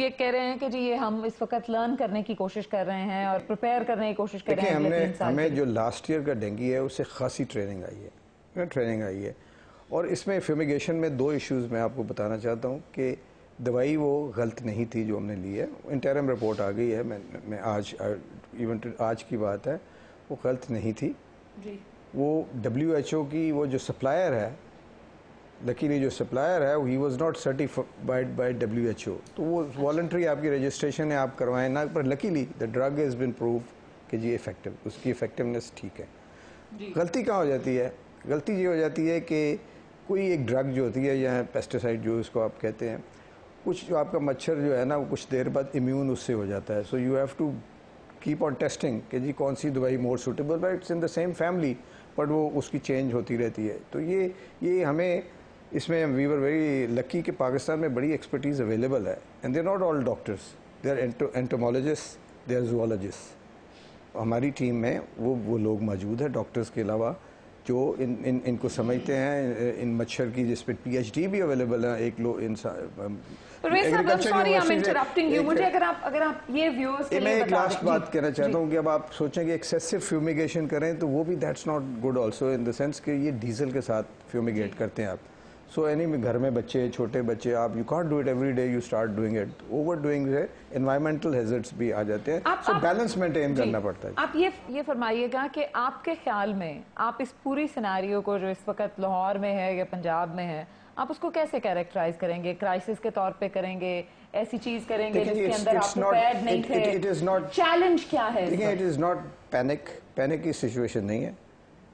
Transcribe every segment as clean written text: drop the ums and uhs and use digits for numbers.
ये कह रहे हैं कि जी ये हम इस वक्त लर्न करने की कोशिश कर रहे हैं और प्रिपेयर करने की कोशिश कर रहे हैं। हमें जो लास्ट ईयर का डेंगू है उससे खासी ट्रेनिंग आई है और इसमें फ्यूमिगेशन में दो इश्यूज मैं आपको बताना चाहता हूँ कि दवाई वो गलत नहीं थी जो हमने ली है, इंटरम रिपोर्ट आ गई है, मैं आज की बात है, वो गलत नहीं थी जी। वो WHO की वो जो सप्लायर है, लकीली जो सप्लायर है he was not certified by WHO, तो वो वॉलंटरी आपकी रजिस्ट्रेशन है, आप करवाएं ना, पर luckily the drug has been prove कि जी इफेक्टिव, उसकी इफेक्टिवनेस ठीक है। गलती कहाँ हो जाती है? गलती ये हो जाती है कि कोई एक ड्रग जो होती है या पेस्टिसाइड जो इसको आप कहते हैं, कुछ जो आपका मच्छर जो है ना वो कुछ देर बाद इम्यून उससे हो जाता है, so you have to keep on testing कि जी कौन सी दवाई more suitable, but it's in the same family, but वो उसकी चेंज होती रहती है। तो ये हमें इसमें वी वर वेरी लकी कि पाकिस्तान में बड़ी एक्सपर्टीज़ अवेलेबल है, and they are not all doctors, they are entomologist, they are zoologist. हमारी टीम में वो लोग मौजूद है डॉक्टर्स के अलावा जो इनको समझते हैं, इन मच्छर की, जिस पे PhD भी अवेलेबल है। एक लोग इंसान मुझे अगर आप ये व्यूअर्स के लिए मैं एक लास्ट बात कहना चाहता हूँ कि अब आप सोचें कि एक्सेसिव फ्यूमिगेशन करें तो वो भी that's not good also, in the sense कि ये डीजल के साथ फ्यूमिगेट करते हैं आप। सो एनी घर में बच्चे, छोटे बच्चे, आप you can't do it every day, you start doing it, over doing से एनवायरमेंटल हैजर्ड्स भी आ जाते हैं, सो बैलेंस मेंटेन करना पड़ता है। आप ये फरमाइएगा कि आपके ख्याल में आप इस पूरी सिनेरियो को जो इस वक्त लाहौर में है या पंजाब में है, आप उसको कैसे कैरेक्टराइज करेंगे? क्राइसिस के तौर पे करेंगे, ऐसी चीज करेंगे जिसके अंदर आप प्रिपेयर्ड नहीं थे? चैलेंज क्या है? देखिए, इट इज नॉट पैनिक की सिचुएशन नहीं है,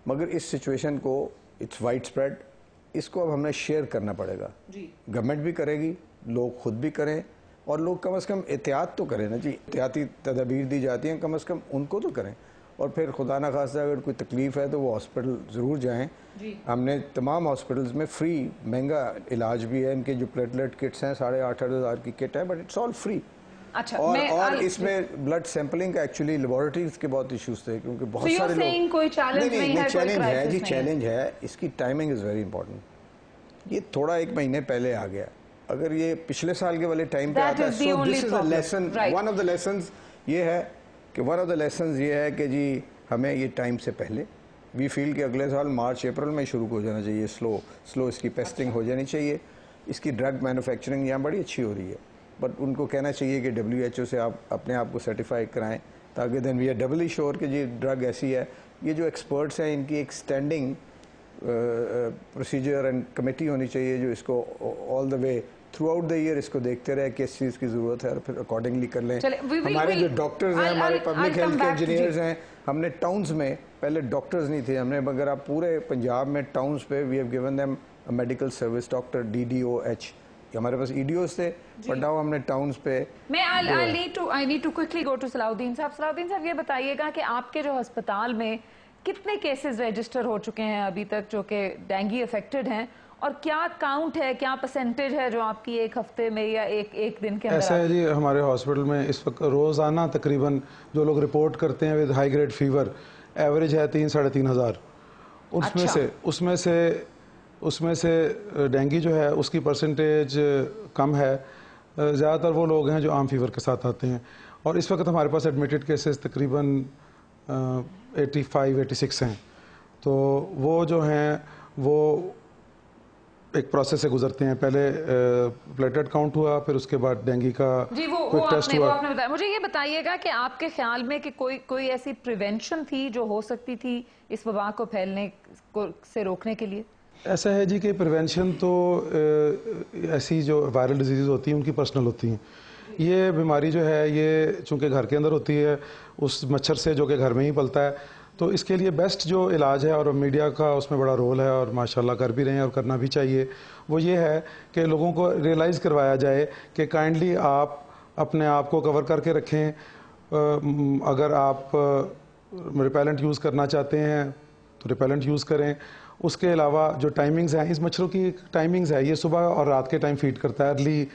मगर इस सिचुएशन को इट्स वाइड स्प्रेड, इसको अब हमें शेयर करना पड़ेगा। गवर्नमेंट भी करेगी, लोग खुद भी करें, और लोग कम से कम एहतियात तो करें ना जी, एहतियाती तदाबीर दी जाती हैं, कम से कम उनको तो करें। और फिर खुदा ना खास्ता अगर कोई तकलीफ़ है तो वो हॉस्पिटल ज़रूर जाएं। हमने तमाम हॉस्पिटल्स में फ्री, महंगा इलाज भी है, इनके जो प्लेटलेट किट्स हैं 8,500 की किट है, बट इट्स ऑल फ्री। अच्छा, और इसमें ब्लड सैंपलिंग का एक्चुअली लेबोरेटरीज के बहुत इश्यूज थे, क्योंकि बहुत सारे लोग कोई चैलेंज नहीं है, चैलेंज है जी, चैलेंज है, इसकी टाइमिंग इज़ वेरी इंपॉर्टेंट। ये थोड़ा 1 महीने पहले आ गया, अगर ये पिछले साल के वाले टाइम पे आता है, so this is a lesson, one of the lessons ये है कि जी हमें ये टाइम से पहले, वी फील कि अगले साल मार्च अप्रैल में शुरू हो जाना चाहिए, स्लो इसकी पेस्टिंग हो जानी चाहिए। इसकी ड्रग मैन्युफैक्चरिंग यहाँ बड़ी अच्छी हो रही है, बट उनको कहना चाहिए कि WHO से आप अपने आप को सर्टिफाई कराएं, ताकि then we are Dabali sure कि जी ड्रग ऐसी है। ये जो एक्सपर्ट्स हैं, इनकी एक स्टैंडिंग प्रोसीजर एंड कमेटी होनी चाहिए जो इसको all the way through out the year इसको देखते रहे किस चीज़ की ज़रूरत है और फिर अकॉर्डिंगली कर लें। हमारे जो डॉक्टर्स हैं, हमारे पब्लिक हेल्थ के इंजीनियर्स हैं, हमने टाउन्स में पहले डॉक्टर्स नहीं थे, हमने, मगर आप पूरे पंजाब में टाउन्स पे we have given them medical service, doctor DDOH, हमारे पास EDOs थे, बट नाउ हमने टाउन्स पे। I need to quickly go to Salahuddin sahab. Salahuddin साहब, ये बताइएगा कि आपके जो अस्पताल में कितने केसेस रजिस्टर हो चुके हैं अभी तक जो कि डेंगू अफेक्टेड हैं, और क्या काउंट है, क्या परसेंटेज है जो आपकी एक हफ्ते में या एक दिन के अंदर? ऐसा है जी, हमारे हॉस्पिटल में इस वक्त रोज़ाना तकरीबन जो लोग रिपोर्ट करते हैं with high grade fever, average है 3-3.5 हज़ार। उसमें से डेंगू जो है उसकी परसेंटेज कम है। ज़्यादातर वो लोग हैं जो आम फीवर के साथ आते हैं, और इस वक्त हमारे पास एडमिटेड केसेस तकरीबन 85-86 हैं। तो वो जो हैं वो एक प्रोसेस से गुजरते हैं, पहले प्लेटलेट काउंट हुआ, फिर उसके बाद डेंगू का क्विक टेस्ट हुआ। आपने बताया। मुझे ये बताइएगा कि आपके ख्याल में कि कोई ऐसी प्रिवेंशन थी जो हो सकती थी इस वबा को फैलने से रोकने के लिए? ऐसा है जी कि प्रिवेंशन तो ऐसी जो वायरल डिजीज़ होती हैं उनकी पर्सनल होती हैं। ये बीमारी जो है ये चूँकि घर के अंदर होती है, उस मच्छर से जो कि घर में ही पलता है, तो इसके लिए बेस्ट जो इलाज है, और मीडिया का उसमें बड़ा रोल है और माशाल्लाह कर भी रहे हैं और करना भी चाहिए, वो ये है कि लोगों को रियलाइज़ करवाया जाए कि काइंडली आप अपने आप को कवर करके रखें। अगर आप रिपेलेंट यूज़ करना चाहते हैं तो रिपेलेंट यूज़ करें। उसके अलावा जो टाइमिंग्स हैं, इस मच्छरों की टाइमिंग्स है, ये सुबह और रात के टाइम फीड करता है, अर्ली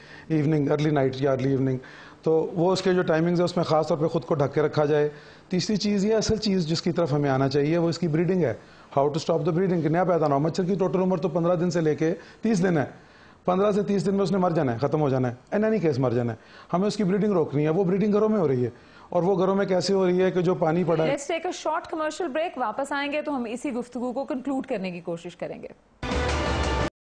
नाइट या अर्ली इवनिंग, तो वो उसके जो टाइमिंग्स है उसमें ख़ास तौर पे ख़ुद को ढक के रखा जाए। तीसरी चीज़, ये असल चीज़ जिसकी तरफ हमें आना चाहिए वो इसकी ब्रीडिंग है। How to stop the breeding, कि नया पैदा ना हो। मच्छर की टोटल उम्र तो 15 दिन से लेके 30 दिन है, 15 से 30 दिन में उसने मर जाना है, खत्म हो जाना है, एनी केस मर जाना है। हमें उसकी ब्रीडिंग रोकनी है। वो ब्रीडिंग घरों में हो रही है, और वो घरों में कैसे हो रही है कि जो पानी पड़ा है। Let's take a short commercial break, वापस आएंगे तो हम इसी गुफ्तगू को कंक्लूड करने की कोशिश करेंगे।